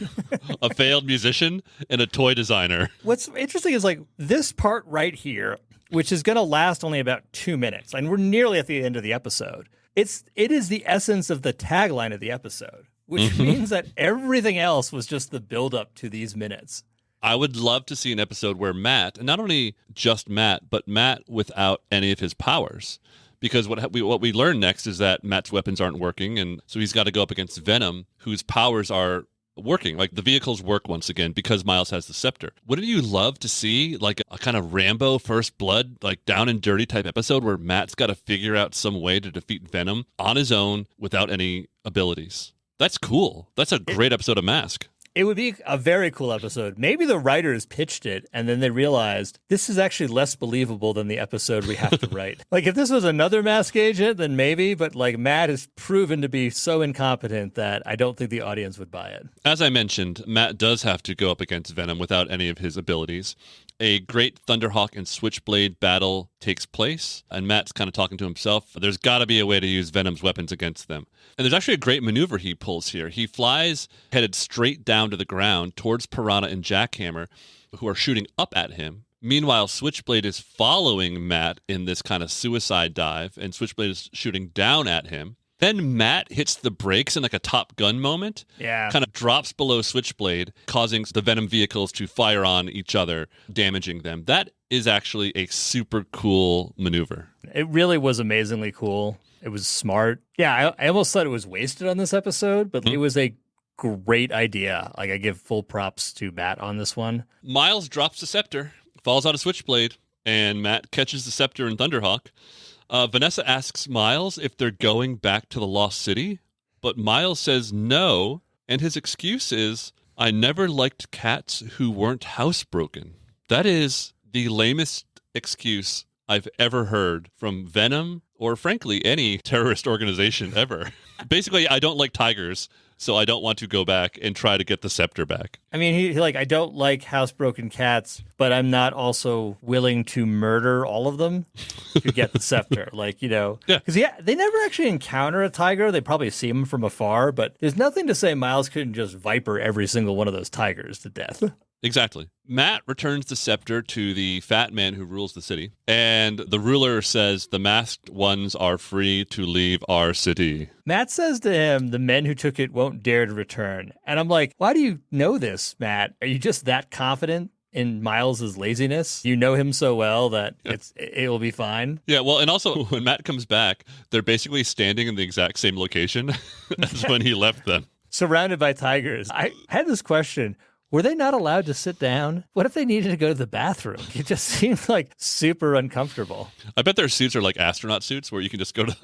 a failed musician, and a toy designer. What's interesting is like this part right here, which is going to last only about 2 minutes, and we're nearly at the end of the episode. It is the essence of the tagline of the episode, which means that everything else was just the buildup to these minutes. I would love to see an episode where Matt, and not only just Matt, but Matt without any of his powers. Because what we learn next is that Matt's weapons aren't working, and so he's got to go up against Venom, whose powers are working. Like, the vehicles work once again because Miles has the scepter. Wouldn't you love to see, like, a kind of Rambo First Blood, like, down and dirty type episode where Matt's got to figure out some way to defeat Venom on his own without any abilities? That's cool. That's a great episode of Mask. It would be a very cool episode. Maybe the writers pitched it and then they realized this is actually less believable than the episode we have to write. Like, if this was another mask agent, then maybe, but like Matt is proven to be so incompetent that I don't think the audience would buy it. As I mentioned, Matt does have to go up against Venom without any of his abilities. A great Thunderhawk and Switchblade battle takes place, and Matt's kind of talking to himself. There's got to be a way to use Venom's weapons against them. And there's actually a great maneuver he pulls here. He flies headed straight down to the ground towards Piranha and Jackhammer, who are shooting up at him. Meanwhile, Switchblade is following Matt in this kind of suicide dive, and Switchblade is shooting down at him. Then Matt hits the brakes in like a Top Gun moment. Yeah. Kind of drops below Switchblade, causing the Venom vehicles to fire on each other, damaging them. That is actually a super cool maneuver. It really was amazingly cool. It was smart. Yeah, I almost thought it was wasted on this episode, but it was a great idea. Like, I give full props to Matt on this one. Miles drops the scepter, falls out of Switchblade, and Matt catches the scepter in Thunderhawk. Vanessa asks Miles if they're going back to the Lost City, but Miles says no, and his excuse is, I never liked cats who weren't housebroken. That is the lamest excuse I've ever heard from Venom, or frankly, any terrorist organization ever. Basically, I don't like tigers, so I don't want to go back and try to get the scepter back. I mean, he like, I don't like housebroken cats, but I'm not also willing to murder all of them to get the scepter. Like, you know, Yeah. Because they never actually encounter a tiger. They probably see him from afar, but there's nothing to say Miles couldn't just viper every single one of those tigers to death. Exactly. Matt returns the scepter to the fat man who rules the city, and the ruler says the masked ones are free to leave our city. Matt says to him, the men who took it won't dare to return. And I'm like, why do you know this, Matt? Are you just that confident in Miles's laziness? You know him so well that it will be fine. Yeah, well, and also when Matt comes back, they're basically standing in the exact same location as when he left them. Surrounded by tigers. I had this question. Were they not allowed to sit down? What if they needed to go to the bathroom? It just seemed like super uncomfortable. I bet their suits are like astronaut suits where you can just go to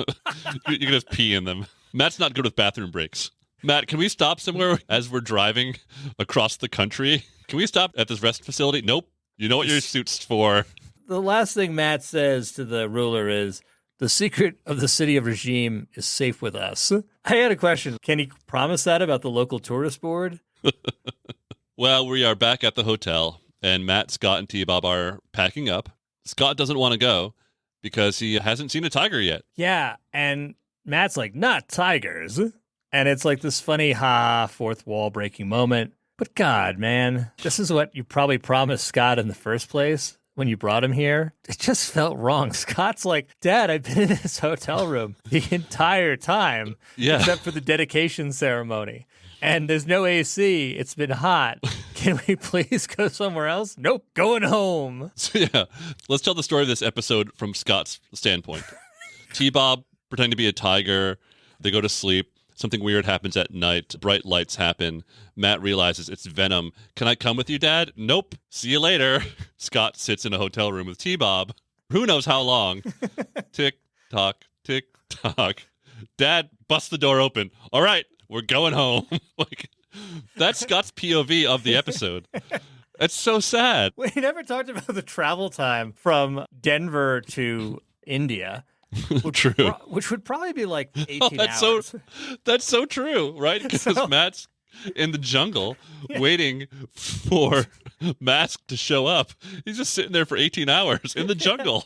you can just pee in them. Matt's not good with bathroom breaks. Matt, can we stop somewhere as we're driving across the country? Can we stop at this rest facility? Nope. You know what your suit's for. The last thing Matt says to the ruler is, the secret of the city of regime is safe with us. I had a question. Can he promise that about the local tourist board? Well, we are back at the hotel, and Matt, Scott, and T-Bob are packing up. Scott doesn't want to go because he hasn't seen a tiger yet. Yeah, and Matt's like, not tigers. And it's like this funny, fourth wall breaking moment. But God, man, this is what you probably promised Scott in the first place when you brought him here. It just felt wrong. Scott's like, Dad, I've been in this hotel room the entire time, except for the dedication ceremony. And there's no AC. It's been hot. Can we please go somewhere else? Nope, going home. So, yeah, let's tell the story of this episode from Scott's standpoint. T-Bob pretending to be a tiger. They go to sleep. Something weird happens at night. Bright lights happen. Matt realizes it's Venom. Can I come with you, Dad? Nope. See you later. Scott sits in a hotel room with T-Bob. Who knows how long? Tick, tock, tick, tock. Dad busts the door open. All right, we're going home. Like, that's Scott's POV of the episode. That's so sad. We never talked about the travel time from Denver to India. True. Which would probably be like 18 hours. That's so true, right? Because Matt's in the jungle waiting for Mask to show up. He's just sitting there for 18 hours in the jungle.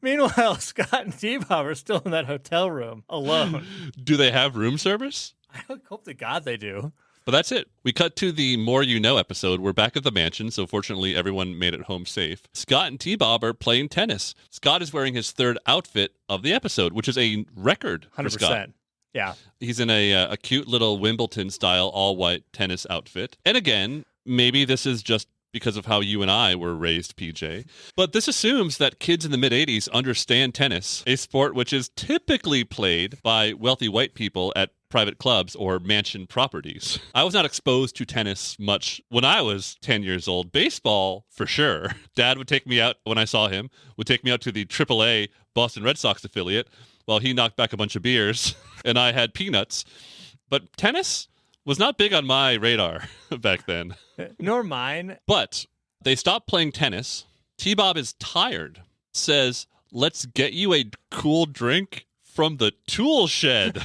Meanwhile, Scott and T-Bob are still in that hotel room alone. Do they have room service? I hope to God they do. But that's it. We cut to the More You Know episode. We're back at the mansion, so fortunately everyone made it home safe. Scott and T-Bob are playing tennis. Scott is wearing his third outfit of the episode, which is a record for 100%. Scott. Yeah. He's in a cute little Wimbledon-style all-white tennis outfit. And again, maybe this is just because of how you and I were raised, PJ. But this assumes that kids in the mid-'80s understand tennis, a sport which is typically played by wealthy white people at private clubs or mansion properties. I was not exposed to tennis much when I was 10 years old. Baseball, for sure. Dad would take me out when I saw him, would take me out to the AAA Boston Red Sox affiliate while he knocked back a bunch of beers and I had peanuts. But tennis was not big on my radar back then. Nor mine. But they stopped playing tennis. T-Bob is tired. Says, let's get you a cool drink from the tool shed.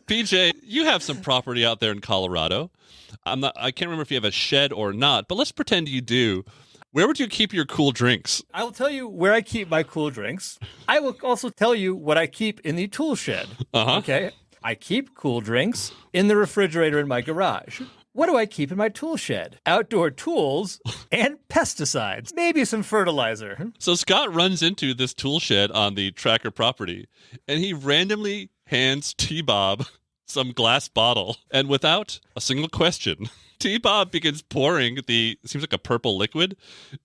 PJ, you have some property out there in Colorado. I can't remember if you have a shed or not, but let's pretend you do. Where would you keep your cool drinks? I will tell you where I keep my cool drinks. I will also tell you what I keep in the tool shed. Uh-huh. Okay. I keep cool drinks in the refrigerator in my garage. What do I keep in my tool shed? Outdoor tools and pesticides. Maybe some fertilizer. So Scott runs into this tool shed on the Tracker property, and he randomly hands T-Bob some glass bottle. And without a single question, T-Bob begins pouring it seems like a purple liquid,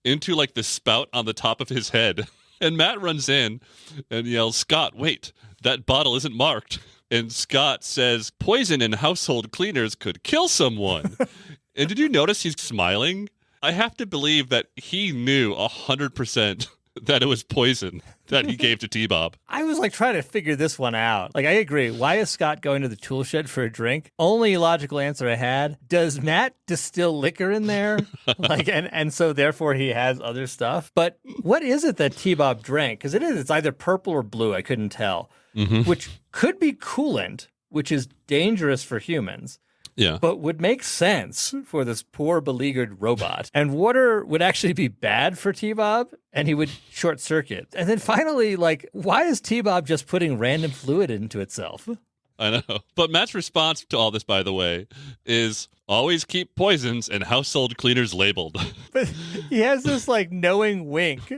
into like the spout on the top of his head. And Matt runs in and yells, Scott, wait, that bottle isn't marked. And Scott says, poison in household cleaners could kill someone. And did you notice he's smiling? I have to believe that he knew 100% that it was poison that he gave to T-Bob. I was like trying to figure this one out. Like, I agree. Why is Scott going to the tool shed for a drink? Only logical answer I had. Does Matt distill liquor in there? And so therefore he has other stuff. But what is it that T-Bob drank? Because it's either purple or blue. I couldn't tell. Mm-hmm. Which could be coolant, which is dangerous for humans. Yeah. But would make sense for this poor beleaguered robot. And water would actually be bad for T-Bob, and he would short circuit. And then finally, why is T-Bob just putting random fluid into itself? I know. But Matt's response to all this, by the way, is always keep poisons and household cleaners labeled. But he has this knowing wink.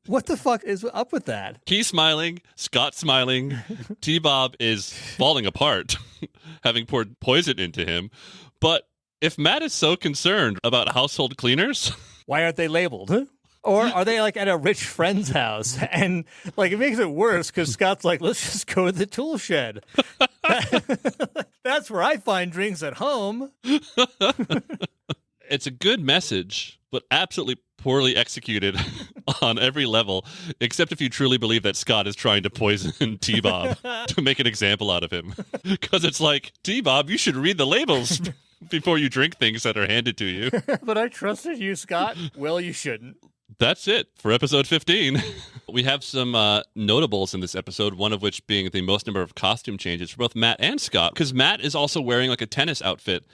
What the fuck is up with that? He's smiling, Scott's smiling, T-Bob is falling apart, having poured poison into him. But if Matt is so concerned about household cleaners, why aren't they labeled? Or are they at a rich friend's house? And it makes it worse because Scott's let's just go to the tool shed. That's where I find drinks at home. It's a good message, but absolutely poorly executed on every level, except if you truly believe that Scott is trying to poison T-Bob to make an example out of him. Because it's T-Bob, you should read the labels before you drink things that are handed to you. But I trusted you, Scott. Well, you shouldn't. That's it for episode 15. We have some notables in this episode, one of which being the most number of costume changes for both Matt and Scott, because Matt is also wearing a tennis outfit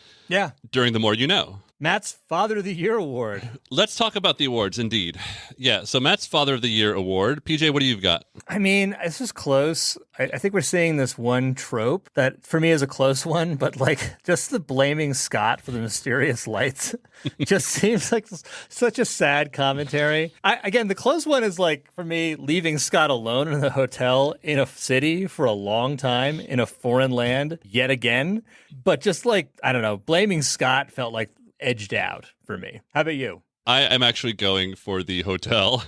during the More You Know. Matt's Father of the Year award. Let's talk about the awards, indeed. Yeah, so Matt's Father of the Year award. PJ, what do you got? I mean, this is close. I think we're seeing this one trope that for me is a close one, but just the blaming Scott for the mysterious lights just seems like such a sad commentary. Again, the close one is for me, leaving Scott alone in the hotel in a city for a long time in a foreign land yet again. But just I don't know, blaming Scott felt edged out for me. How about you? I am actually going for the hotel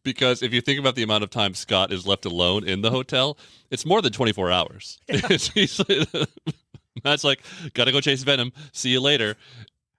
because if you think about the amount of time Scott is left alone in the hotel, it's more than 24 hours. Yeah. Matt's gotta go chase Venom. See you later.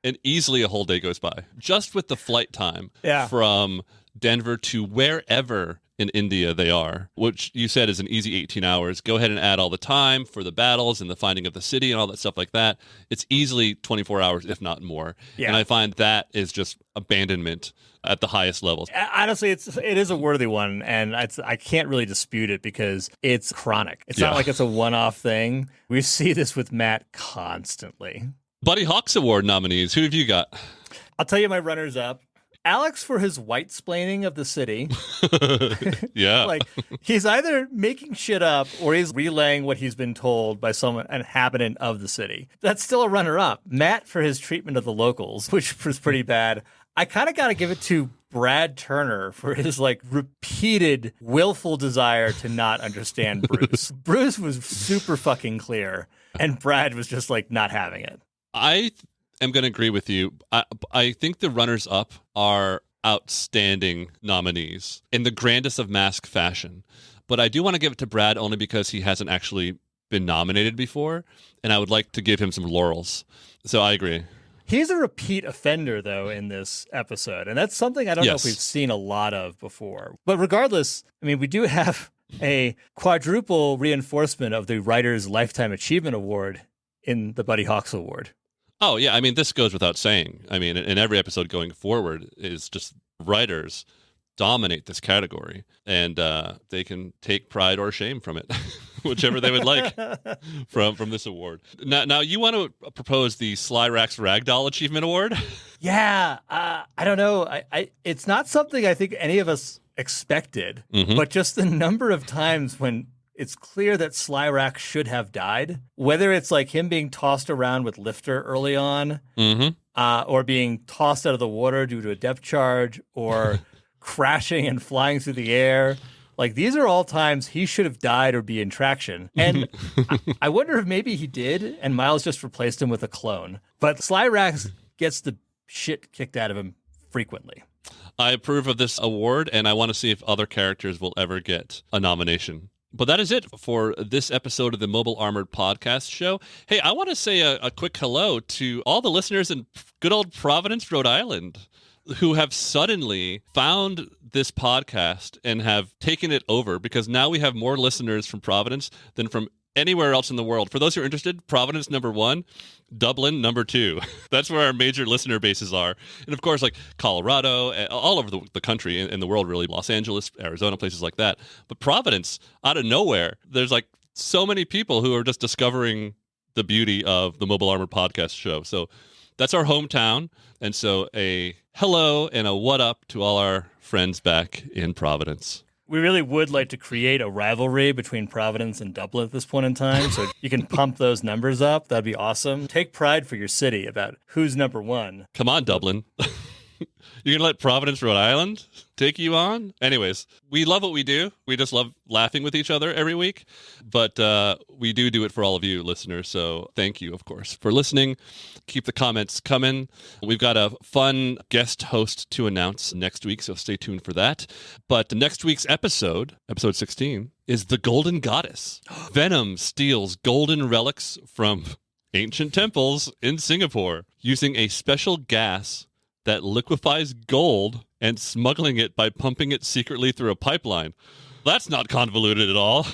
And easily a whole day goes by just with the flight time from Denver to wherever in India they are, which you said is an easy 18 hours. Go ahead and add all the time for the battles and the finding of the city and all that stuff like that. It's easily 24 hours, if not more. Yeah. And I find that is just abandonment at the highest levels. Honestly, it is a worthy one, and I can't really dispute it because it's chronic. It's not like it's a one-off thing. We see this with Matt constantly. Buddy Hawks Award nominees, who have you got? I'll tell you my runners-up. Alex for his white-splaining of the city. Yeah. Like, he's either making shit up or he's relaying what he's been told by an inhabitant of the city. That's still a runner-up. Matt for his treatment of the locals, which was pretty bad. I kind of got to give it to Brad Turner for his repeated willful desire to not understand Bruce. Bruce was super fucking clear, and Brad was just not having it. I am going to agree with you. I think the runners-up are outstanding nominees in the grandest of mask fashion. But I do want to give it to Brad only because he hasn't actually been nominated before, and I would like to give him some laurels. So I agree. He's a repeat offender, though, in this episode, and that's something I don't know if we've seen a lot of before. But regardless, I mean, we do have a quadruple reinforcement of the Writer's Lifetime Achievement Award in the Buddy Hawks Award. Oh, yeah. I mean, this goes without saying. I mean, in every episode going forward is just writers dominate this category, and they can take pride or shame from it, whichever they would like from this award. Now, you want to propose the Slyrax Ragdoll Achievement Award? Yeah, I don't know. It's not something I think any of us expected, but just the number of times when it's clear that Slyrax should have died, whether it's him being tossed around with Lifter early on, or being tossed out of the water due to a depth charge, or crashing and flying through the air. These are all times he should have died or be in traction. And I wonder if maybe he did, and Miles just replaced him with a clone. But Slyrax gets the shit kicked out of him frequently. I approve of this award, and I want to see if other characters will ever get a nomination. But that is it for this episode of the Mobile Armored Podcast Show. Hey, I want to say a quick hello to all the listeners in good old Providence, Rhode Island, who have suddenly found this podcast and have taken it over, because now we have more listeners from Providence than from anywhere else in the world. For those who are interested, Providence #1, Dublin #2. That's where our major listener bases are. And of course, Colorado, all over the country and the world, really. Los Angeles, Arizona, places like that. But Providence, out of nowhere, there's so many people who are just discovering the beauty of the Mobile Armored Podcast Show. So that's our hometown. And so a hello and a what up to all our friends back in Providence. We really would like to create a rivalry between Providence and Dublin at this point in time, so you can pump those numbers up. That'd be awesome. Take pride for your city about who's #1. Come on, Dublin. You're going to let Providence, Rhode Island take you on? Anyways, we love what we do. We just love laughing with each other every week. But we do it for all of you listeners. So thank you, of course, for listening. Keep the comments coming. We've got a fun guest host to announce next week, so stay tuned for that. But next week's episode 16, is The Golden Goddess. VENOM steals golden relics from ancient temples in Singapore using a special gas that liquefies gold and smuggling it by pumping it secretly through a pipeline. That's not convoluted at all.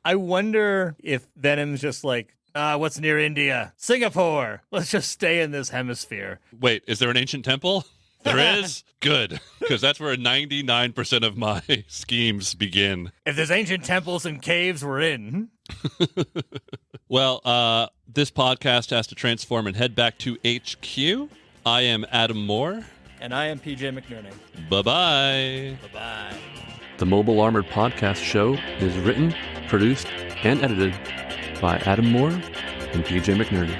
I wonder if Venom's just what's near India? Singapore. Let's just stay in this hemisphere. Wait, is there an ancient temple? There is? Good, because that's where 99% of my schemes begin. If there's ancient temples and caves, we're in. Well, this podcast has to transform and head back to HQ. I am Adam Moore. And I am PJ McNerney. Bye-bye. Bye-bye. The Mobile Armored Podcast Show is written, produced, and edited by Adam Moore and PJ McNerney.